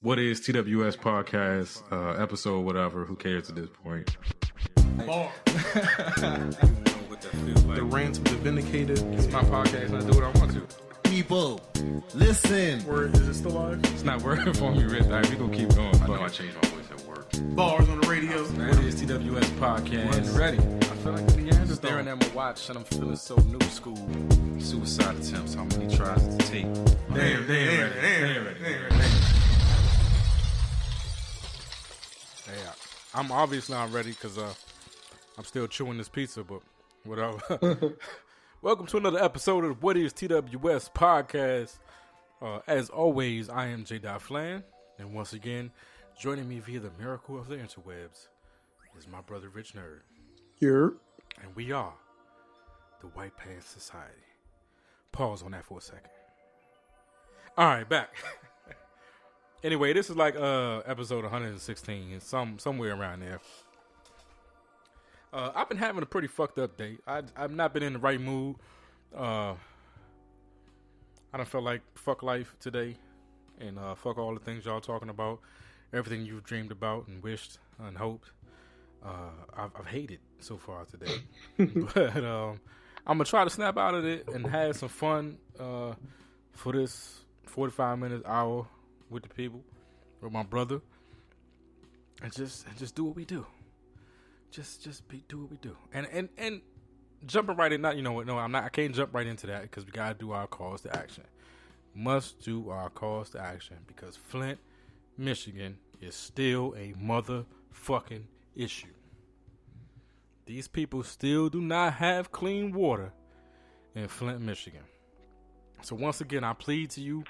What is TWS podcast, episode, whatever, who cares at this point? Bar. The rants of the vindicated. It's my podcast and I do what I want to. People, listen. Word, is it still live? It's not working for me, Rich. All right, we gonna keep going. I know I changed my voice at work. Bars on the radio. What is TWS podcast? Ready. I feel like the Neanderthal. Staring at my watch and I'm feeling so new school. Suicide attempts, how many tries to take? Damn. Hey, I'm obviously not ready because I'm still chewing this pizza, but whatever. Welcome to another episode of What is TWS podcast. As always, I am J. Flan, and once again, joining me via the miracle of the interwebs is my brother Rich Nerd. Here. And we are the White Pants Society. Pause on that for a second. All right, back. Anyway, this is like episode 116, somewhere around there. I've been having a pretty fucked up day. I've not been in the right mood. I done felt like fuck life today, and fuck all the things y'all talking about, everything you've dreamed about and wished and hoped. I've hated so far today, but I'm gonna try to snap out of it and have some fun for this 45 minutes hour with the people, with my brother, and just do what we do. Do what we do, and jumping right in. Not, you know what? No, I'm not. I can't jump right into that because we gotta do our calls to action. Must do our calls to action because Flint, Michigan is still a motherfucking issue. These people still do not have clean water in Flint, Michigan. So once again, I plead to you,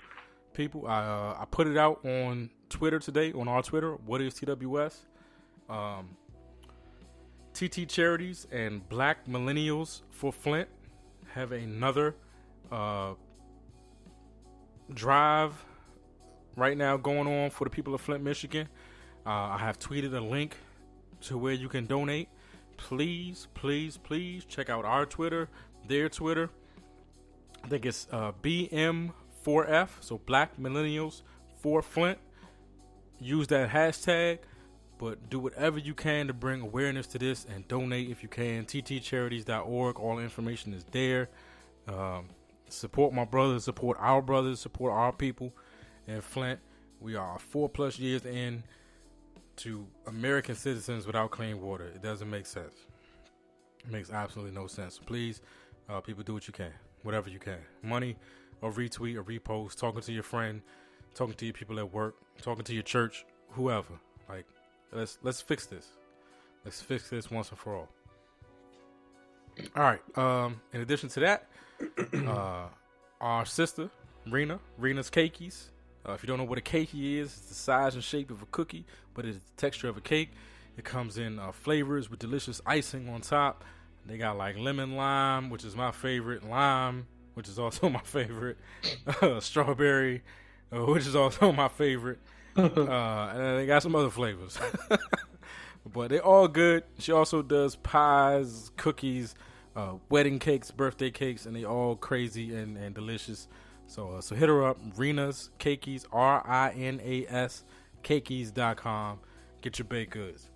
people. I put it out on Twitter today, on our Twitter. What is TWS? TT Charities and Black Millennials for Flint have another drive right now going on for the people of Flint, Michigan. I have tweeted a link to where you can donate. Please check out our Twitter, their Twitter. I think it's BM4F, so Black Millennials for Flint. Use that hashtag, but do whatever you can to bring awareness to this and donate if you can. ttcharities.org, all the information is there. Support my brothers, support our people in Flint. We are 4+ years in to American citizens without clean water. It doesn't make sense. It makes absolutely no sense. Please, people, do what you can, whatever you can. Money, or retweet, or repost, talking to your friend, talking to your people at work, talking to your church, whoever. Like, let's fix this. Let's fix this once and for all. All right. In addition to that, our sister Rena's Cakeys. If you don't know what a cakey is, it's the size and shape of a cookie, but it's the texture of a cake. It comes in flavors with delicious icing on top. They got like lemon lime, which is my favorite, lime, which is also my favorite, strawberry, which is also my favorite, and they got some other flavors. But they're all good. She also does pies, cookies, wedding cakes, birthday cakes, and they all crazy and delicious. So hit her up, Rena's Cakeys, RINAS, Cakeys.com. Get your baked goods.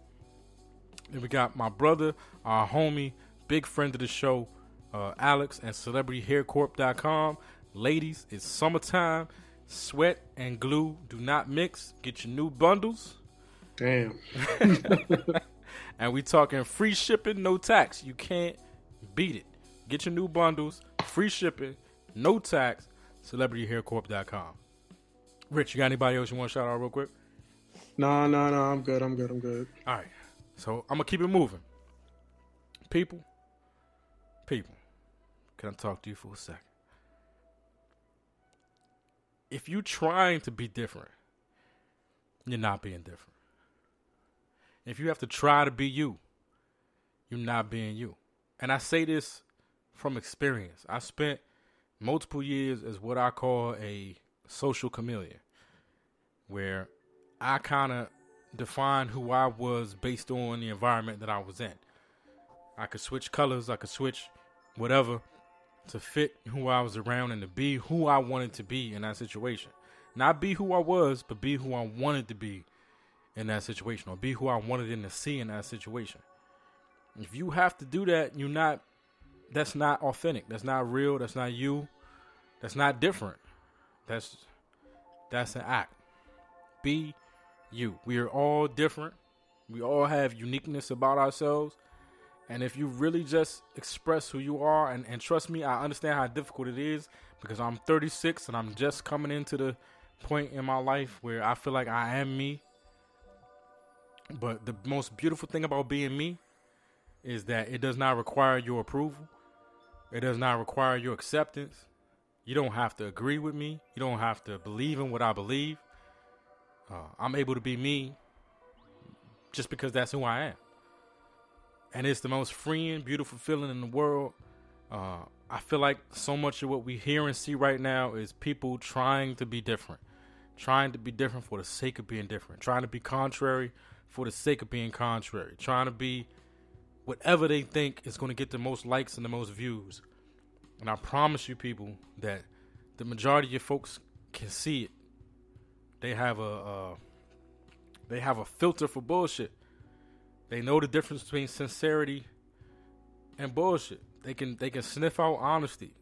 Then we got my brother, our homie, big friend of the show, Alex, and CelebrityHairCorp.com. Ladies, it's summertime. Sweat and glue do not mix. Get your new bundles. Damn. And we talking free shipping, no tax. You can't beat it. Get your new bundles, free shipping, no tax. CelebrityHairCorp.com. Rich, you got anybody else you want to shout out real quick? No, I'm good. All right. So I'm going to keep it moving. People, can I talk to you for a second? If you're trying to be different, you're not being different. If you have to try to be you, you're not being you. And I say this from experience. I spent multiple years as what I call a social chameleon, where I kind of defined who I was based on the environment that I was in. I could switch colors, I could switch whatever to fit who I was around and to be who I wanted to be in that situation. Not be who I was, but be who I wanted to be in that situation, or be who I wanted them to see in that situation. If you have to do that, that's not authentic. That's not real. That's not you. That's not different. That's an act. Be you. We are all different. We all have uniqueness about ourselves. And if you really just express who you are, and trust me, I understand how difficult it is, because I'm 36 and I'm just coming into the point in my life where I feel like I am me. But the most beautiful thing about being me is that it does not require your approval. It does not require your acceptance. You don't have to agree with me. You don't have to believe in what I believe. I'm able to be me just because that's who I am. And it's the most freeing, beautiful feeling in the world. I feel like so much of what we hear and see right now is people trying to be different. Trying to be different for the sake of being different. Trying to be contrary for the sake of being contrary. Trying to be whatever they think is going to get the most likes and the most views. And I promise you people that the majority of your folks can see it. They have a filter for bullshit. They know the difference between sincerity and bullshit. They can sniff out honesty,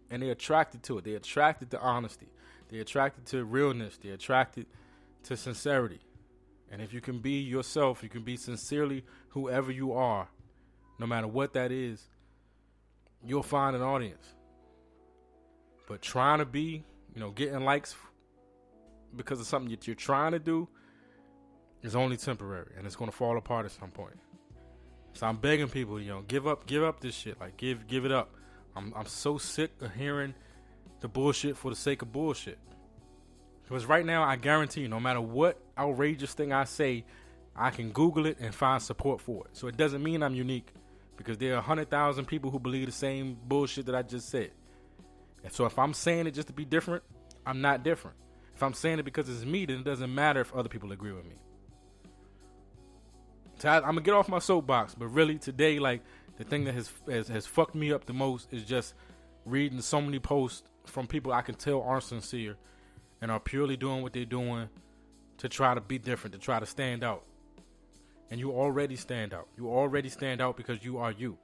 and they're attracted to it. They're attracted to honesty. They're attracted to realness. They're attracted to sincerity. And if you can be yourself, you can be sincerely whoever you are, no matter what that is, you'll find an audience. But trying to be, getting likes because of something that you're trying to do is only temporary, and it's going to fall apart at some point. So I'm begging people, give up this shit. Like, give it up. I'm so sick of hearing the bullshit for the sake of bullshit. Because right now, I guarantee you, no matter what outrageous thing I say, I can Google it and find support for it. So it doesn't mean I'm unique, because there are 100,000 people who believe the same bullshit that I just said. And so if I'm saying it just to be different, I'm not different. If I'm saying it because it's me, then it doesn't matter if other people agree with me. So I'm going to get off my soapbox, but really today, like, the thing that has fucked me up the most is just reading so many posts from people I can tell aren't sincere and are purely doing what they're doing to try to be different, to try to stand out. And you already stand out. You already stand out because you are you.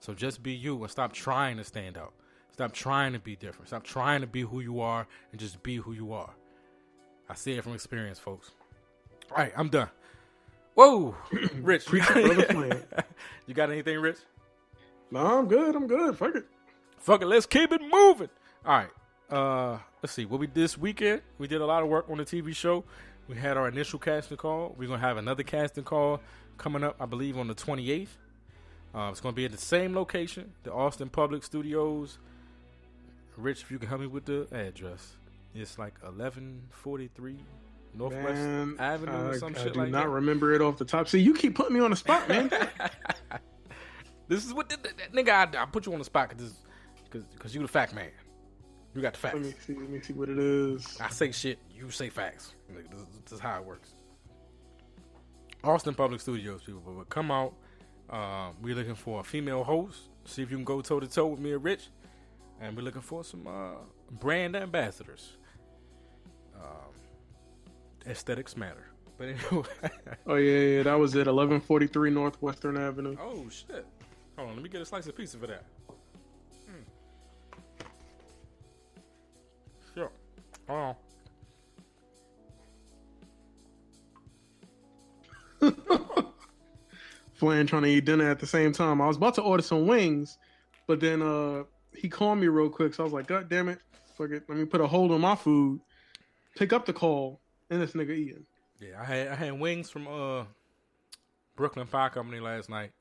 So just be you and stop trying to stand out. Stop trying to be different. Stop trying to be who you are and just be who you are. I see it from experience, folks. All right, I'm done. Whoa, Rich. You got anything, Rich? No, I'm good. Fuck it. Let's keep it moving. All right. Let's see. What we did this weekend, we did a lot of work on the TV show. We had our initial casting call. We're going to have another casting call coming up, I believe, on the 28th. It's going to be at the same location, the Austin Public Studios. Rich, if you can help me with the address. It's like 1143 Northwest Avenue or some shit like that. I do not remember it off the top. See, you keep putting me on the spot, man. This is what nigga, I put you on the spot because you the fact man. You got the facts. Let me see what it is. I say shit, you say facts. This is how it works. Austin Public Studios, people. But come out. We're looking for a female host. See if you can go toe to toe with me and Rich. And we're looking for some brand ambassadors. Aesthetics matter. But anyway. Oh, yeah. That was at 1143 Northwestern Avenue. Oh, shit. Hold on. Let me get a slice of pizza for that. Sure. Hold on. Flint trying to eat dinner at the same time. I was about to order some wings, but then he called me real quick, so I was like, God damn it. Fuck it. Let me put a hold on my food, pick up the call, and this nigga eating. Yeah, I had wings from Brooklyn Pie Company last night.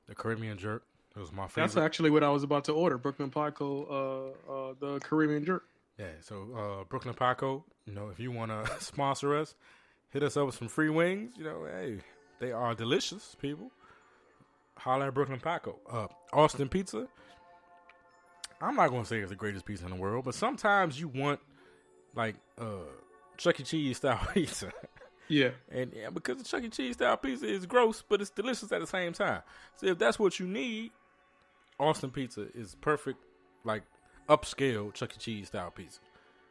The Caribbean jerk. It was my favorite. That's actually what I was about to order. Brooklyn Pie Co. The Caribbean jerk. Yeah, so Brooklyn Pie Co. If you want to sponsor us, hit us up with some free wings. Hey, they are delicious, people. Holler at Brooklyn Pie Co. Austin Pizza. I'm not going to say it's the greatest pizza in the world, but sometimes you want, like, Chuck E. Cheese style pizza. Yeah. And because the Chuck E. Cheese style pizza is gross, but it's delicious at the same time. So if that's what you need, Austin Pizza is perfect, like, upscale Chuck E. Cheese style pizza.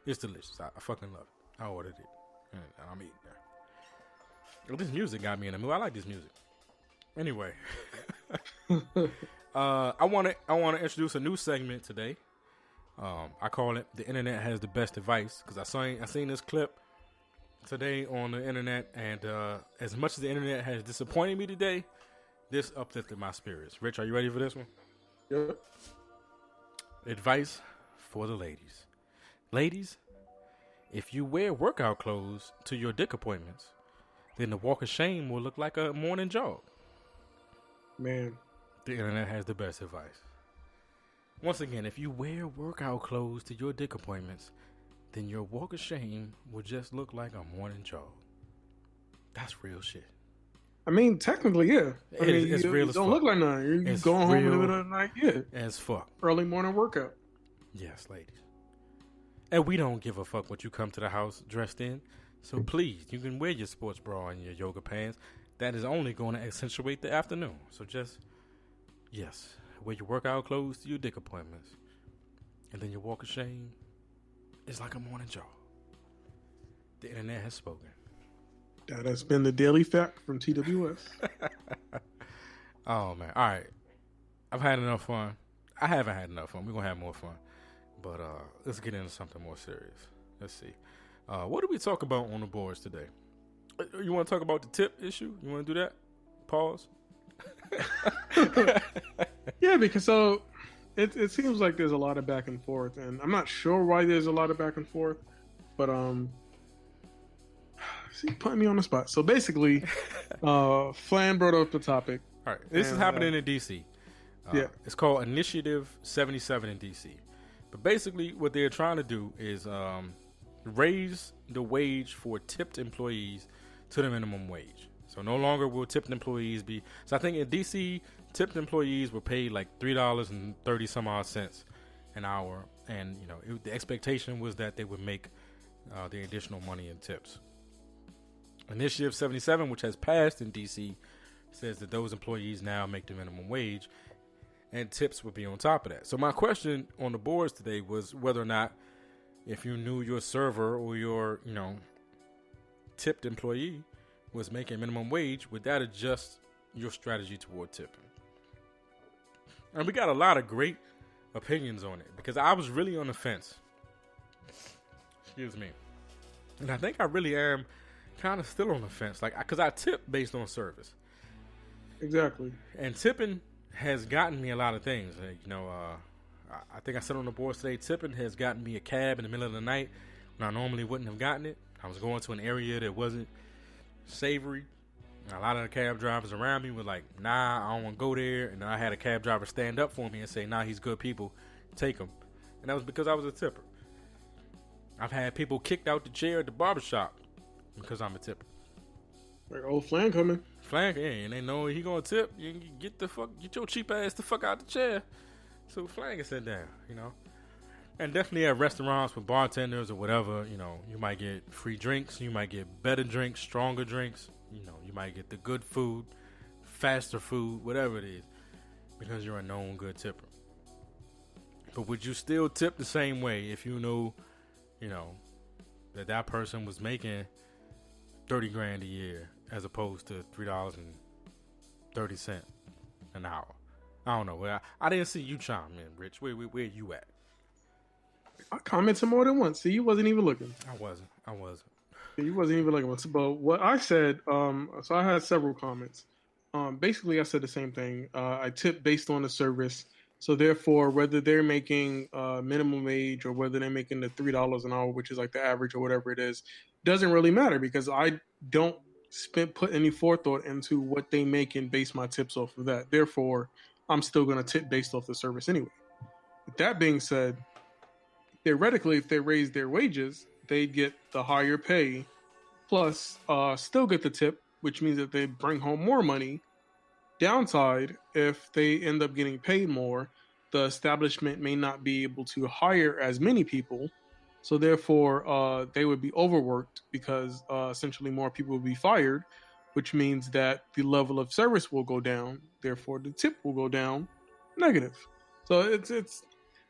It's delicious. I fucking love it. I ordered it. And I'm eating now. Well, this music got me in the mood. I like this music. Anyway, I want to introduce a new segment today. I call it "The Internet Has the Best Advice" because I seen this clip today on the internet, and as much as the internet has disappointed me today, this uplifted my spirits. Rich, are you ready for this one? Yep. Advice for the ladies. Ladies, if you wear workout clothes to your dick appointments, then the walk of shame will look like a morning jog. Man. The internet has the best advice. Once again, if you wear workout clothes to your dick appointments, then your walk of shame will just look like a morning jog. That's real shit. I mean, technically, yeah. It's real you as don't fuck. look like nothing. You're going home in the middle of the night, yeah. As fuck. Early morning workout. Yes, ladies. And we don't give a fuck what you come to the house dressed in. So please, you can wear your sports bra and your yoga pants. That is only going to accentuate the afternoon. So just, yes, wear your workout clothes to your dick appointments. And then your walk of shame is like a morning jog. The internet has spoken. That has been the Daily Fact from TWS. Oh, man. All right. I've had enough fun. I haven't had enough fun. We're going to have more fun. But let's get into something more serious. Let's see. What did we talk about on the boards today? You want to talk about the tip issue? You want to do that? Pause. Yeah, because so it seems like there's a lot of back and forth, and I'm not sure why there's a lot of back and forth, but see, putting me on the spot. So basically, Flan brought up the topic. All right, this is happening in DC. Yeah, it's called Initiative 77 in DC. But basically, what they're trying to do is raise the wage for tipped employees to the minimum wage. So no longer will tipped employees be. So I think in DC, tipped employees were paid like $3.30 some odd cents an hour, and the expectation was that they would make the additional money in tips. Initiative 77, which has passed in DC, says that those employees now make the minimum wage, and tips would be on top of that. So my question on the boards today was whether or not, if you knew your server or your tipped employee was making minimum wage, would that adjust your strategy toward tipping? And we got a lot of great opinions on it, because I was really on the fence. Excuse me. And I think I really am kind of still on the fence, because I tip based on service. exactly. And tipping has gotten me a lot of things. I think I said on the board today, tipping has gotten me a cab in the middle of the night when I normally wouldn't have gotten it. I was going to an area that wasn't savory. And a lot of the cab drivers around me were like, nah, I don't want to go there. And then I had a cab driver stand up for me and say, nah, he's good people, take him. And that was because I was a tipper. I've had people kicked out the chair at the barbershop because I'm a tipper. Like old Flan coming. Flank, yeah, and they know he gonna tip. You can get your cheap ass the fuck out the chair. So Flank can sit down, And definitely at restaurants with bartenders or whatever, you might get free drinks, you might get better drinks, stronger drinks, you might get the good food, faster food, whatever it is, because you're a known good tipper. But would you still tip the same way if you knew, that person was making $30,000 a year as opposed to $3.30 an hour? I don't know. I didn't see you chime in, Rich. Where you at? I commented more than once. See, you wasn't even looking. I wasn't. You wasn't even looking. But what I said, so I had several comments. Basically, I said the same thing. I tip based on the service. So therefore, whether they're making minimum wage or whether they're making the $3 an hour, which is like the average or whatever it is, doesn't really matter because I don't put any forethought into what they make and base my tips off of that. Therefore, I'm still going to tip based off the service anyway. With that being said, theoretically, if they raise their wages, they'd get the higher pay, plus still get the tip, which means that they bring home more money. Downside, if they end up getting paid more, the establishment may not be able to hire as many people, so therefore they would be overworked because essentially more people will be fired, which means that the level of service will go down, therefore the tip will go down negative. So it's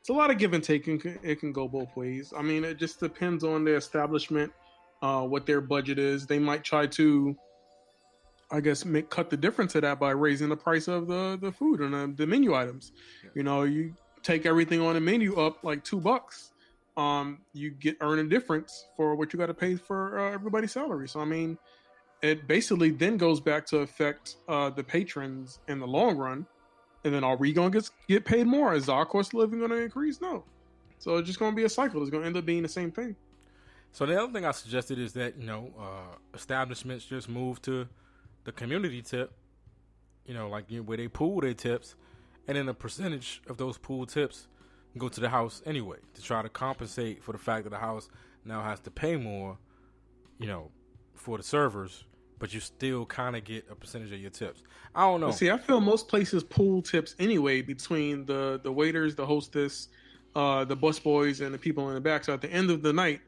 a lot of give and take. It can go both ways. I mean, it just depends on the establishment what their budget is. They might try to, I guess, cut the difference of that by raising the price of the food and the menu items. You know, you take everything on the menu up like $2. You earn a difference for what you got to pay for everybody's salary. So I mean, it basically then goes back to affect the patrons in the long run. And then are we going to get paid more? Is our cost of living going to increase? No. So it's just going to be a cycle. It's going to end up being the same thing. So the other thing I suggested is that, you know, establishments just move to the community tip, you know, like where they pool their tips, and then a percentage of those pool tips go to the house anyway to try to compensate for the fact that the house now has to pay more, you know, for the servers, but you still kind of get a percentage of your tips. I don't know. See, I feel most places pool tips anyway between the waiters, the hostess, the busboys, and the people in the back. So at the end of the night,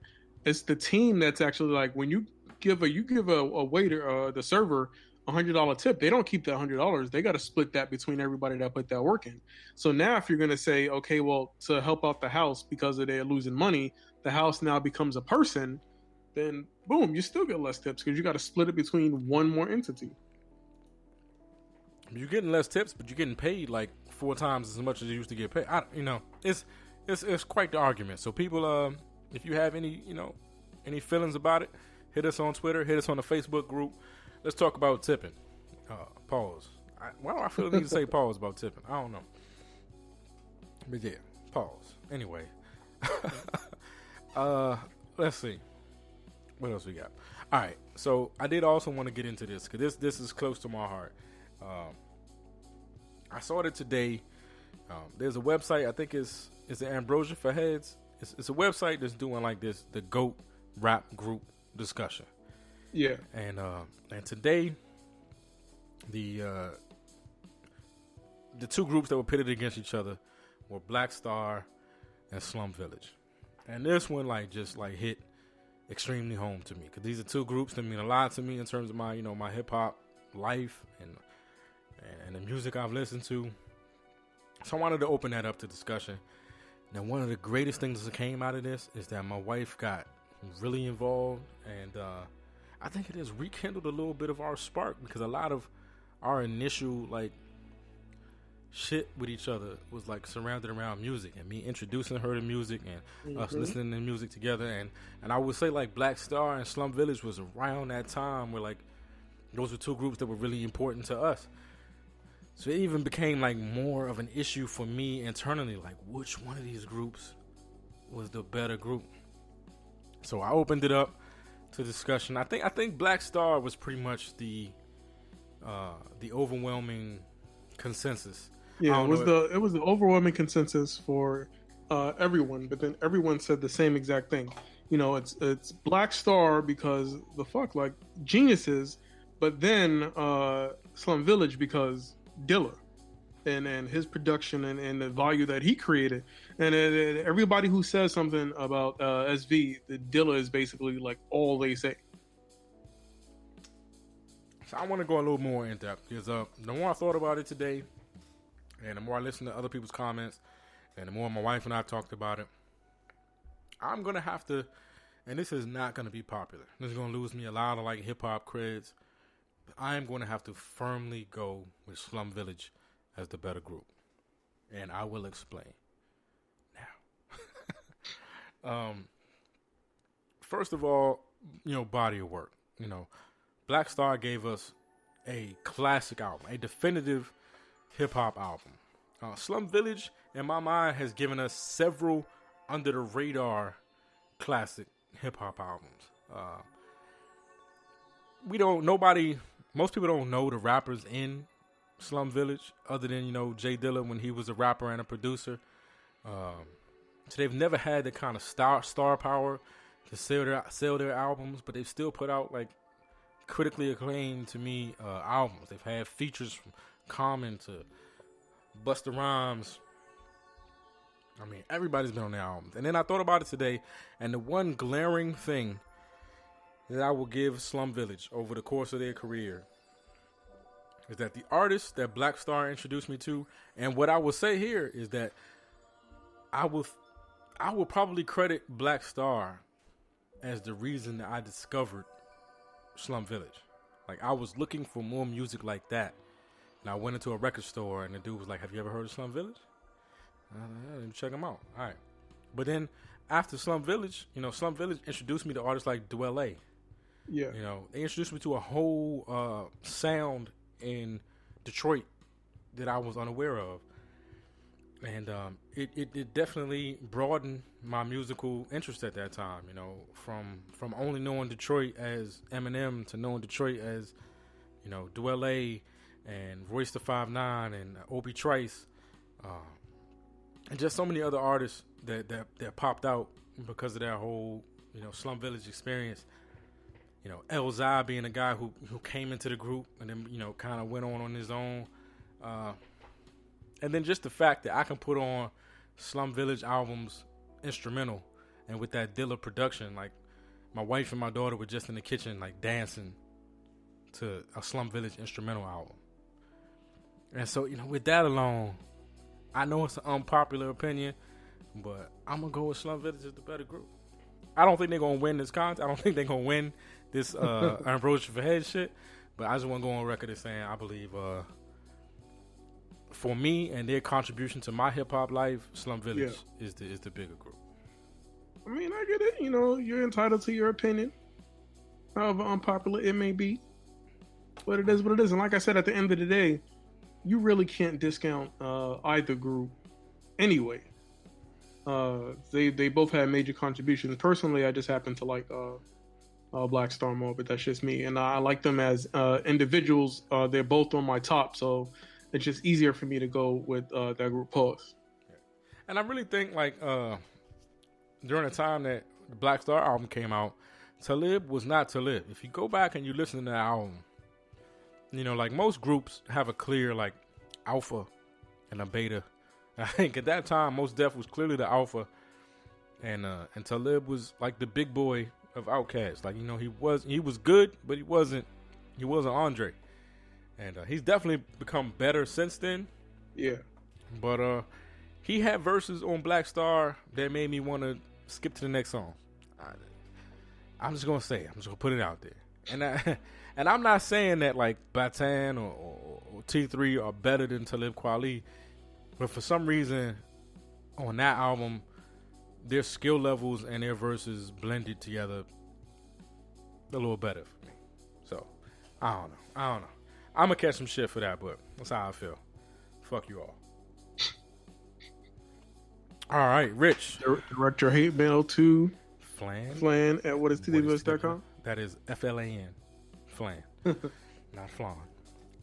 it's the team that's actually like, when you give a waiter, the server, $100 tip, they don't keep that $100. They got to split that between everybody that put that work in. So now if you're going to say, okay, well, to help out the house because they're losing money, the house now becomes a person, then boom, you still get less tips because you got to split it between one more entity. You're getting less tips, but you're getting paid like 4 times as much as you used to get paid. It's quite the argument. So people, if you have any feelings about it, hit us on Twitter, hit us on the Facebook group. Let's talk about tipping. Pause. Why do I feel the need to say pause about tipping? I don't know. But yeah, pause. Anyway. Let's see. What else we got? All right. So I did also want to get into this because this is close to my heart. I saw it today. There's a website. I think it's the Ambrosia for Heads. It's a website that's doing like this, the GOAT rap group discussion. Yeah. And today, the 2 groups that were pitted against each other were Black Star and Slum Village. And this one just hit extremely home to me because these are 2 groups that mean a lot to me in terms of my my hip hop life and the music I've listened to. So I wanted to open that up to discussion. Now, one of the greatest things that came out of this is that my wife got really involved, and I think it has rekindled a little bit of our spark because a lot of our initial shit with each other was surrounded around music and me introducing her to music and us listening to music together, and I would say Black Star and Slum Village was around that time where those were 2 groups that were really important to us. So it even became more of an issue for me internally, which one of these groups was the better group. So I opened it up to discussion. I think Black Star was pretty much the overwhelming consensus. Yeah, it was the overwhelming consensus for everyone, but then everyone said the same exact thing. It's Black Star because geniuses, but then Slum Village because Dilla and his production and the value that he created. And everybody who says something about SV, the Dilla is basically all they say. So I want to go a little more in depth because the more I thought about it today, and the more I listened to other people's comments, and the more my wife and I talked about it, I'm going to have to, and this is not going to be popular. This is going to lose me a lot of hip-hop creds. But I am going to have to firmly go with Slum Village as the better group. And I will explain now. First of all, body of work. Black Star gave us a classic album, a definitive hip-hop album. Slum Village, in my mind, has given us several under-the-radar classic hip-hop albums. Most people don't know the rappers in Slum Village other than, Jay Dilla when he was a rapper and a producer. So they've never had the kind of star power to sell their albums, but they've still put out critically acclaimed to me albums. They've had features from Common to Busta Rhymes. I mean, everybody's been on their albums. And then I thought about it today, and the one glaring thing that I will give Slum Village over the course of their career is that the artists that Black Star introduced me to, and what I will say here is that I will probably credit Black Star as the reason that I discovered Slum Village. Like, I was looking for more music like that. And I went into a record store, and the dude was like, have you ever heard of Slum Village? Let me check them out. All right. But then after Slum Village, Slum Village introduced me to artists like Dwell A. Yeah. They introduced me to a whole sound in Detroit that I was unaware of. And it definitely broadened my musical interest at that time, from only knowing Detroit as Eminem to knowing Detroit as, Dwell A and Royce the 5'9" and Obi Trice, and just so many other artists that popped out because of that whole, Slum Village experience. Elzai being a guy who came into the group and then, kind of went on his own. And then just the fact that I can put on Slum Village albums instrumental and with that Dilla production, like my wife and my daughter were just in the kitchen, like dancing to a Slum Village instrumental album. And so, with that alone, I know it's an unpopular opinion, but I'm going to go with Slum Village as the better group. I don't think they're going to win this contest. I don't think they're going to win this Unapproachable for Head shit. But I just want to go on record as saying I believe for me and their contribution to my hip-hop life, Slum Village is the bigger group. I mean, I get it. You're entitled to your opinion, however unpopular it may be. But it is what it is. And like I said, at the end of the day, you really can't discount either group anyway. They both had major contributions. Personally, I just happen to like Black Star more, but that's just me. And I like them as individuals. They're both on my top, so it's just easier for me to go with that group. Pause. And I really think like during the time that the Black Star album came out, Talib was not Talib. If you go back and you listen to that album, like most groups have a clear like alpha and a beta. I think at that time, Mos Def was clearly the alpha, and Talib was like the big boy of Outkast. Like he was good, but he wasn't Andre, and he's definitely become better since then. Yeah, but he had verses on Black Star that made me want to skip to the next song. I'm just gonna say it. I'm just gonna put it out there, and I'm not saying that like Batan or T3 are better than Talib Kweli. But for some reason, on that album, their skill levels and their verses blended together a little better for me. So, I don't know. I'm going to catch some shit for that, but that's how I feel. Fuck you all. All right, Rich. Direct your hate mail to Flan at whatisttvs.com. That is FLAN. Flan. Not Flan.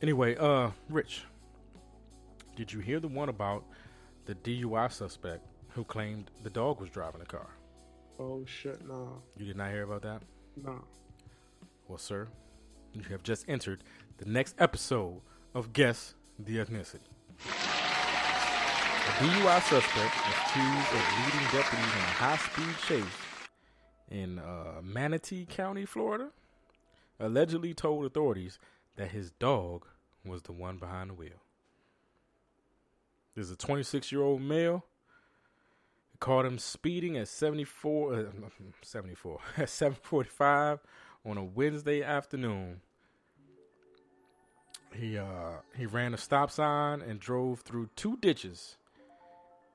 Anyway, Rich. Did you hear the one about the DUI suspect who claimed the dog was driving the car? Oh, shit, no. You did not hear about that? No. Well, sir, you have just entered the next episode of Guess the Ethnicity. A DUI suspect accused of leading deputies in a high-speed chase in Manatee County, Florida, allegedly told authorities that his dog was the one behind the wheel. There's a 26-year-old male. Caught him speeding at 7:45 on a Wednesday afternoon. He ran a stop sign and drove through 2 ditches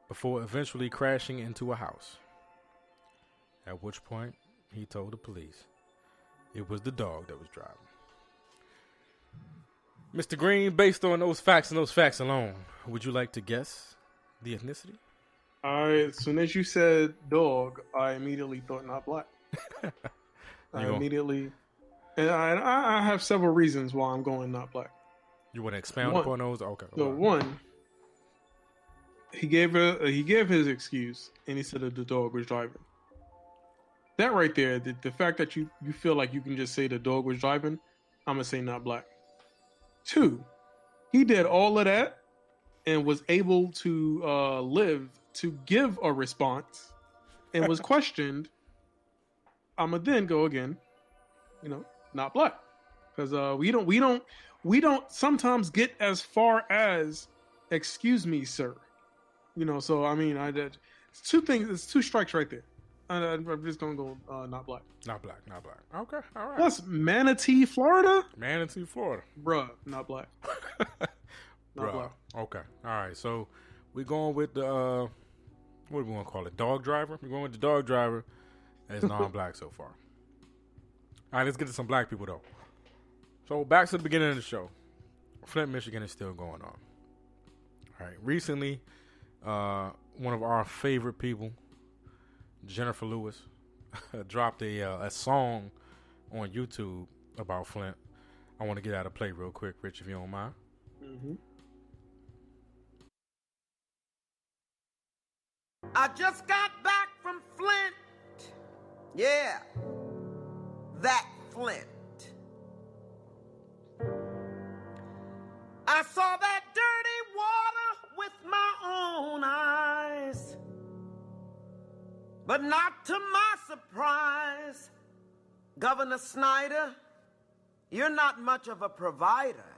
before eventually crashing into a house. At which point, he told the police it was the dog that was driving. Mr. Green, based on those facts and those facts alone, would you like to guess the ethnicity? As soon as you said dog, I immediately thought not black. And I have several reasons why I'm going not black. You want to expound upon those? Okay. So one, he gave his excuse, and he said that the dog was driving. That right there, the fact that you feel like you can just say the dog was driving, I'm gonna say not black. 2, he did all of that and was able to live to give a response and was questioned. I'm gonna then go again, not black, because we don't sometimes get as far as excuse me, sir. So I mean, it's 2 things. It's 2 strikes right there. I'm just gonna go not black. Not black. Okay, all right. Plus Manatee, Florida, Manatee, Florida. bruh, not black. Not black. Okay, all right. So we're going with the what do we want to call it? Dog driver. We're going with the dog driver as non-black so far. All right, let's get to some black people though. So back to the beginning of the show. Flint, Michigan is still going on. All right, recently, one of our favorite people, Jennifer Lewis, dropped a song on YouTube about Flint. I want to get out of play real quick, Rich, if you don't mind. Mm-hmm. I just got back from Flint. Yeah, that Flint. I saw that dirty water with my own eyes. But not to my surprise, Governor Snyder, you're not much of a provider,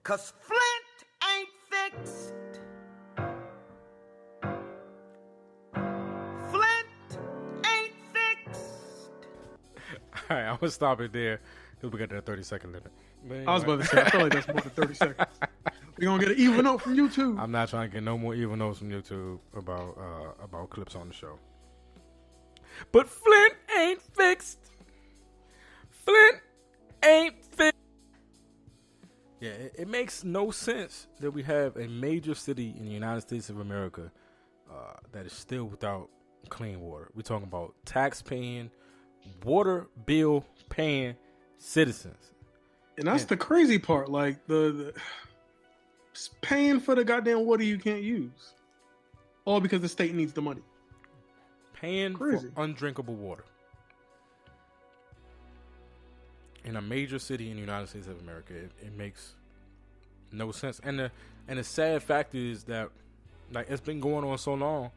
'cause Flint ain't fixed. Flint ain't fixed. All right, I'm going to stop it there because we got that 30-second limit. But anyway. I was about to say, I feel like that's more than 30 seconds. We're gonna get an even note from YouTube. I'm not trying to get no more even notes from YouTube about clips on the show. But Flint ain't fixed. Flint ain't fixed. Yeah, it makes no sense that we have a major city in the United States of America that is still without clean water. We're talking about tax-paying, water bill paying citizens. And that's the crazy part. Like the paying for the goddamn water you can't use, all because the state needs the money. Paying Crazy. for undrinkable water in a major city in the United States of America, it makes no sense. And the sad fact is that like it's been going on so long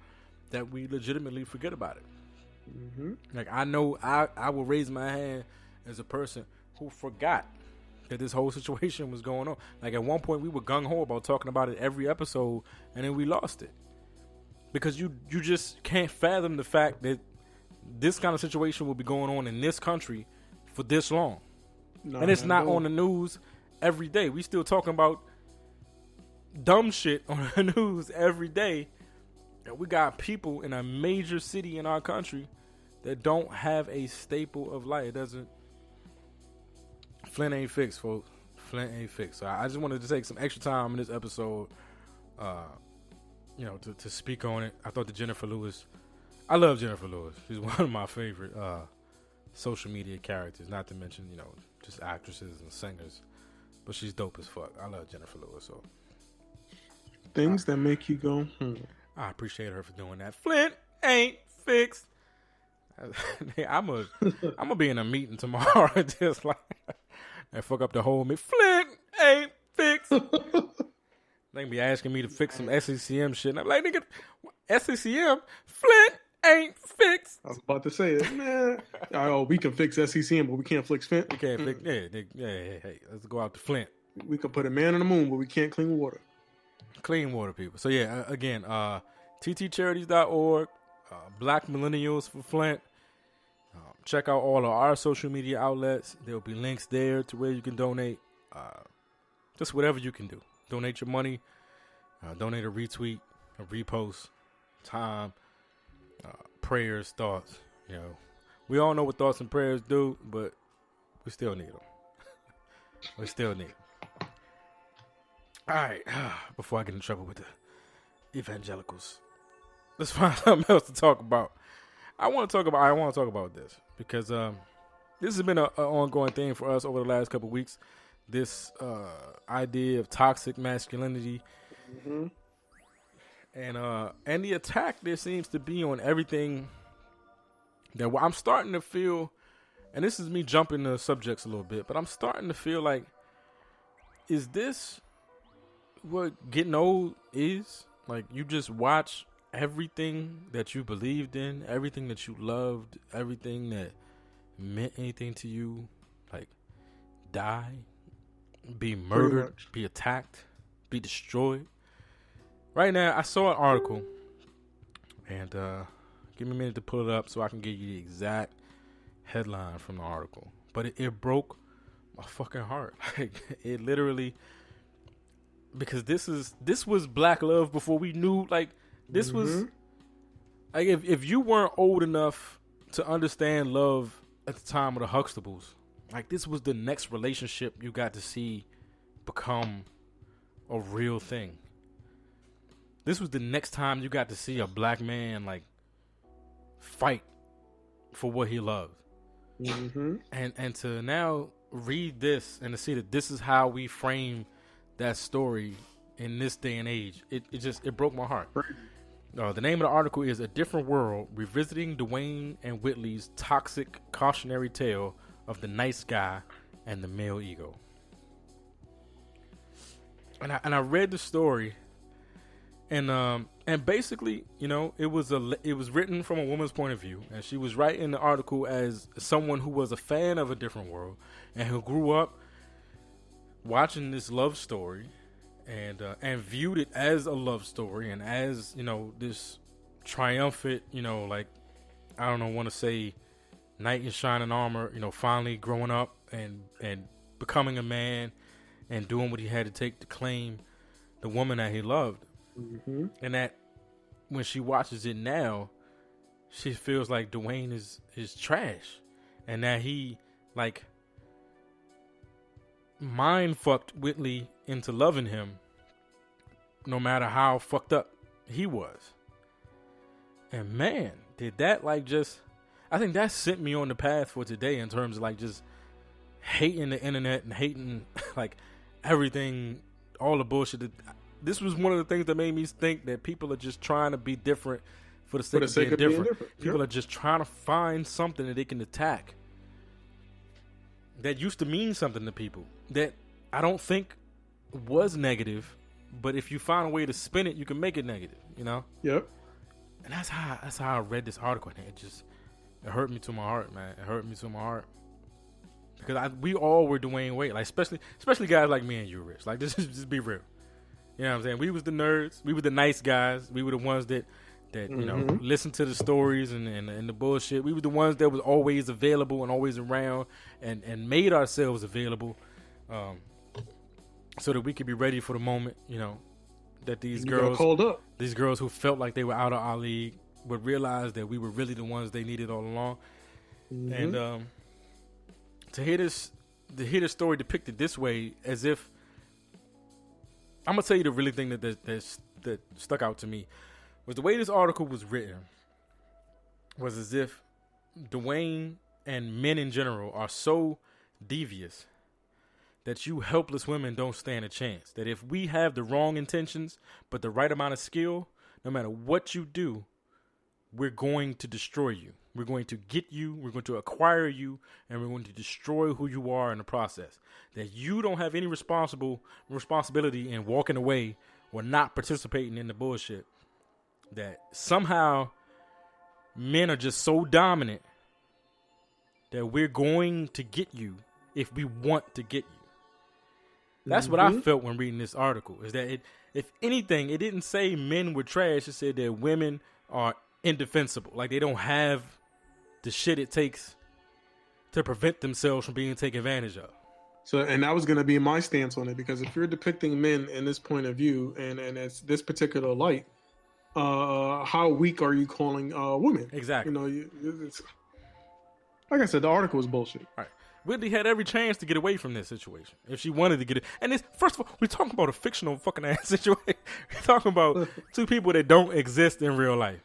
that we legitimately forget about it. Mm-hmm. Like I know I will raise my hand as a person who forgot that this whole situation was going on. Like at one point we were gung-ho about talking about it every episode, and then we lost it. Because you just can't fathom the fact that this kind of situation will be going on in this country for this long. No, and it's not on the news every day. We still talking about dumb shit on the news every day. And we got people in a major city in our country that don't have a staple of life. It doesn't. Flint ain't fixed, folks. Flint ain't fixed. So I just wanted to take some extra time in this episode, to speak on it. I thought that Jennifer Lewis, I love Jennifer Lewis. She's one of my favorite social media characters, not to mention, just actresses and singers. But she's dope as fuck. I love Jennifer Lewis. So things that make you go, I appreciate her for doing that. Flint ain't fixed. I'm gonna be in a meeting tomorrow just like and fuck up the whole me. Flint ain't fixed. They be asking me to fix some SCCM shit, and I'm like, nigga, SCCM, Flint ain't fixed. I was about to say it, man. Oh, we can fix SCCM, but we can't fix Flint. We can't fix. Hey, let's go out to Flint. We can put a man on the moon, but we can't clean water. Clean water, people. So yeah, again, ttcharities.org, Black Millennials for Flint. Check out all of our social media outlets. There'll be links there to where you can donate. Just whatever you can do. Donate your money. Donate a retweet, a repost, time, prayers, thoughts. We all know what thoughts and prayers do, but we still need them. We still need them. All right. Before I get in trouble with the evangelicals, let's find something else to talk about. I want to talk about this because this has been an ongoing thing for us over the last couple of weeks. This idea of toxic masculinity, and the attack there seems to be on everything. That I'm starting to feel, and this is me jumping the subjects a little bit, but I'm starting to feel like, is this what getting old is? Like you just watch everything that you believed in, everything that you loved, everything that meant anything to you, like die, be murdered, be attacked, be destroyed. Right now, I saw an article, and Give me a minute to pull it up so I can give you the exact headline from the article. But it broke my fucking heart. Like, it literally, because this was black love before we knew. Like, this was like, if you weren't old enough to understand love at the time of the Huxtables, like, this was the next relationship you got to see become a real thing. This was the next time you got to see a black man, like, fight for what he loved. And to now read this and to see that this is how we frame that story in this day and age, it broke my heart. The name of the article is A Different World, Revisiting Dwayne and Whitley's Toxic Cautionary Tale of the Nice Guy and the Male Ego. And I read the story, and basically, you know, it was written from a woman's point of view, and she was writing the article as someone who was a fan of A Different World and who grew up watching this love story and viewed it as a love story and as, you know, this triumphant, you know, like, I don't know, want to say knight in shining armor, you know, finally growing up and becoming a man and doing what he had to take to claim the woman that he loved. And that when she watches it now, she feels like Dwayne is trash, and that he, like, mind fucked Whitley into loving him no matter how fucked up he was. And man, did that, like, just, I think that sent me on the path for today in terms of, like, just hating the internet and hating, like, everything, all the bullshit. This was one of the things that made me think that people are just trying to be different for the sake of being different. People are just trying to find something that they can attack that used to mean something to people that I don't think was negative, but if you find a way to spin it, you can make it negative, you know? Yep. And that's how I read this article, and it hurt me to my heart, man. It hurt me to my heart. Because we all were Dwayne Wade, like, especially guys like me and you, Rich. Like, just be real. You know what I'm saying? We was the nerds. We were the nice guys. We were the ones that you know, listened to the stories and the bullshit. We were the ones that was always available and always around and made ourselves available so that we could be ready for the moment, you know, that these girls who felt like they were out of our league would realize that we were really the ones they needed all along. And to hear this story depicted this way, as if, I'm gonna tell you the really thing that stuck out to me was the way this article was written was as if Dwayne and men in general are so devious that you helpless women don't stand a chance. That if we have the wrong intentions but the right amount of skill, no matter what you do, we're going to destroy you. We're going to get you, we're going to acquire you, and we're going to destroy who you are in the process. That you don't have any responsibility in walking away or not participating in the bullshit. That somehow men are just so dominant that we're going to get you if we want to get you. That's what I felt when reading this article, is that if anything, it didn't say men were trash. It said that women are indefensible. Like, they don't have the shit it takes to prevent themselves from being taken advantage of. So, and that was going to be my stance on it, because if you're depicting men in this point of view and it's this particular light, how weak are you calling women? Exactly. You know, it's, like I said, the article was bullshit. All right. Whitley had every chance to get away from this situation if she wanted to get it. And this, first of all, we're talking about a fictional fucking ass situation. We're talking about two people that don't exist in real life.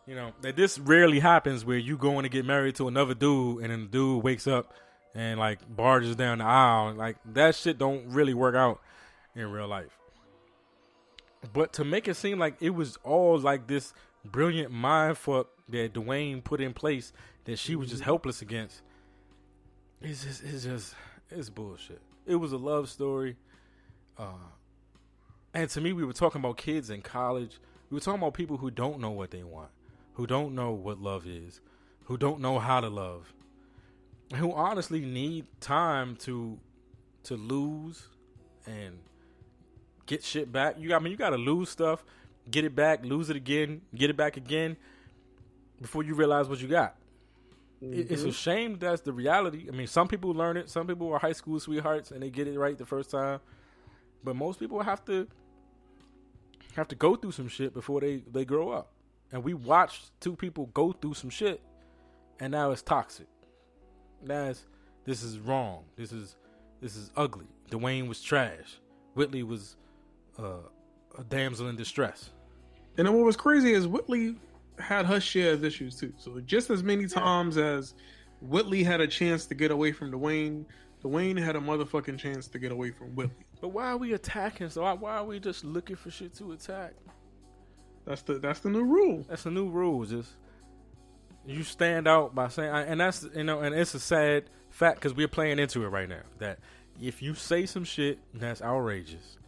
You know, that this rarely happens where you going to get married to another dude and then the dude wakes up and, like, barges down the aisle. Like, that shit don't really work out in real life. But to make it seem like it was all like this brilliant mind fuck that Dwayne put in place that she was just helpless against, it's bullshit. It was a love story. And to me, we were talking about kids in college. We were talking about people who don't know what they want, who don't know what love is, who don't know how to love, and who honestly need time to lose and get shit back. You got to lose stuff, get it back, lose it again, get it back again. before you realize what you got. It's a shame that's the reality. I mean, some people learn it. Some people are high school sweethearts and they get it right the first time. But most people have to go through some shit before they grow up. And we watched two people go through some shit, and now it's toxic. This is wrong. This is ugly. Dwayne was trash. Whitley was a damsel in distress. And then what was crazy is Whitley had her share of issues too. So just as many times as Whitley had a chance to get away from Dwayne had a motherfucking chance to get away from Whitley. But why are we attacking? So why are we just looking for shit to attack? That's the new rule. That's the new rule. Just you stand out by saying, and that's and it's a sad fact because we're playing into it right now. That if you say some shit that's outrageous,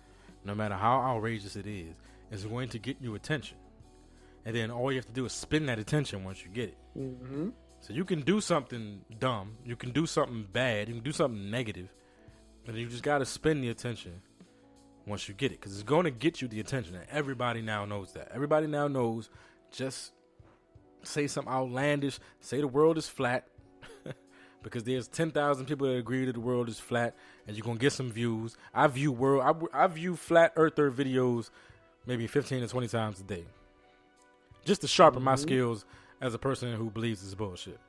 no matter how outrageous it is, it's going to get you attention. And then all you have to do is spin that attention once you get it. Mm-hmm. So you can do something dumb, you can do something bad, you can do something negative, but you just got to spin the attention once you get it. Because it's going to get you the attention. And everybody now knows that. Everybody now knows just say something outlandish, say the world is flat, because there's 10,000 people that agree that the world is flat, and you're going to get some views. I view flat earther videos maybe 15 to 20 times a day. Just to sharpen my skills as a person who believes it's bullshit.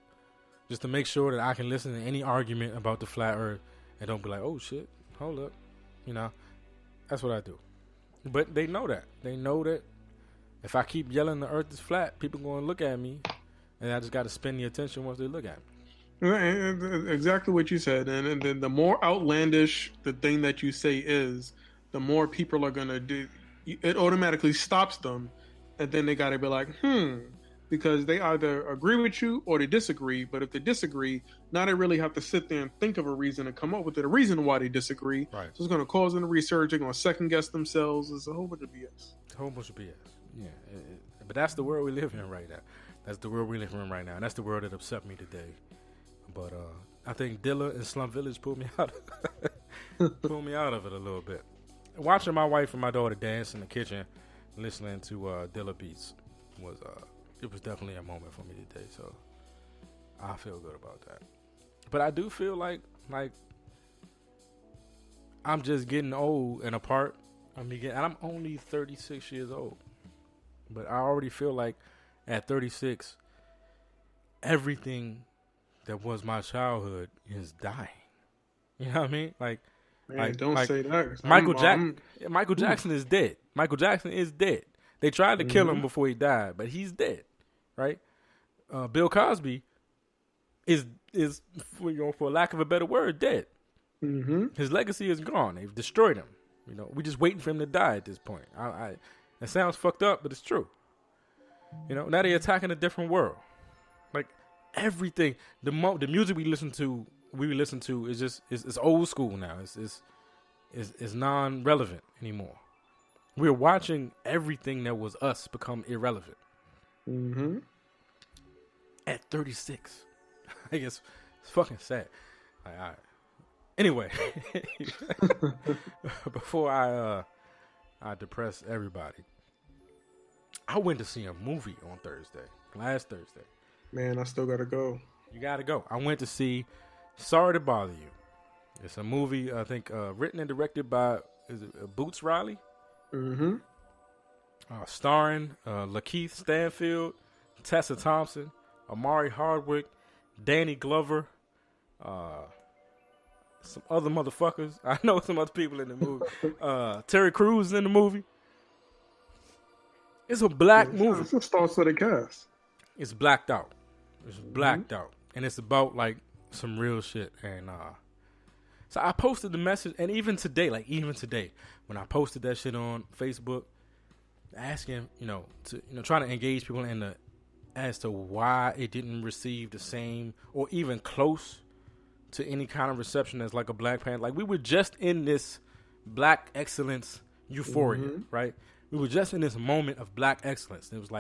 Just to make sure that I can listen to any argument about the flat earth and don't be like, oh shit, hold up. That's what I do. But they know that. They know that if I keep yelling the earth is flat, people going to look at me, and I just got to spend the attention once they look at me. Exactly what you said. And then the more outlandish the thing that you say is, the more people are going to do. It automatically stops them. And then they got to be like, because they either agree with you or they disagree. But if they disagree, now they really have to sit there and think of a reason and come up with a reason why they disagree. Right. So it's going to cause them to research. They're going to second guess themselves. It's a whole bunch of BS. A whole bunch of BS. Yeah. But that's the world we live in right now. That's the world we live in right now. And that's the world that upset me today. But I think Dilla and Slum Village pulled me out of it a little bit. Watching my wife and my daughter dance in the kitchen, listening to Dilla beats was definitely a moment for me today. So I feel good about that. But I do feel like I'm just getting old and apart. And I'm only 36 years old, but I already feel like at 36, everything that was my childhood is dying. You know what I mean? Man, don't say that. Michael Jackson is dead. Michael Jackson is dead. They tried to kill him before he died, but he's dead, right? Bill Cosby is for lack of a better word, dead. Mm-hmm. His legacy is gone. They've destroyed him. We're just waiting for him to die at this point. It sounds fucked up, but it's true. Now they're attacking a different world. Like everything, the music we listen to is just it's old school now. It's non-relevant anymore. We're watching everything that was us become irrelevant. Mm-hmm. At 36, I guess it's fucking sad. All right. Anyway, before I depress everybody, I went to see a movie on last Thursday. Man, I still gotta go. You gotta go. I went to see Sorry to Bother You. It's a movie, I think, written and directed by Boots Riley? Mm-hmm. Starring Lakeith Stanfield, Tessa Thompson, Amari Hardwick, Danny Glover, some other motherfuckers. I know some other people in the movie. Terry Crews is in the movie. It's a black movie. It's a star-studded cast. It's blacked out. It's blacked out. And it's about, some real shit. And so I posted the message. And even today, when I posted that shit on Facebook, asking, trying to engage people as to why it didn't receive the same or even close to any kind of reception as a Black Panther. We were just in this black excellence euphoria, right? We were just in this moment of black excellence. It was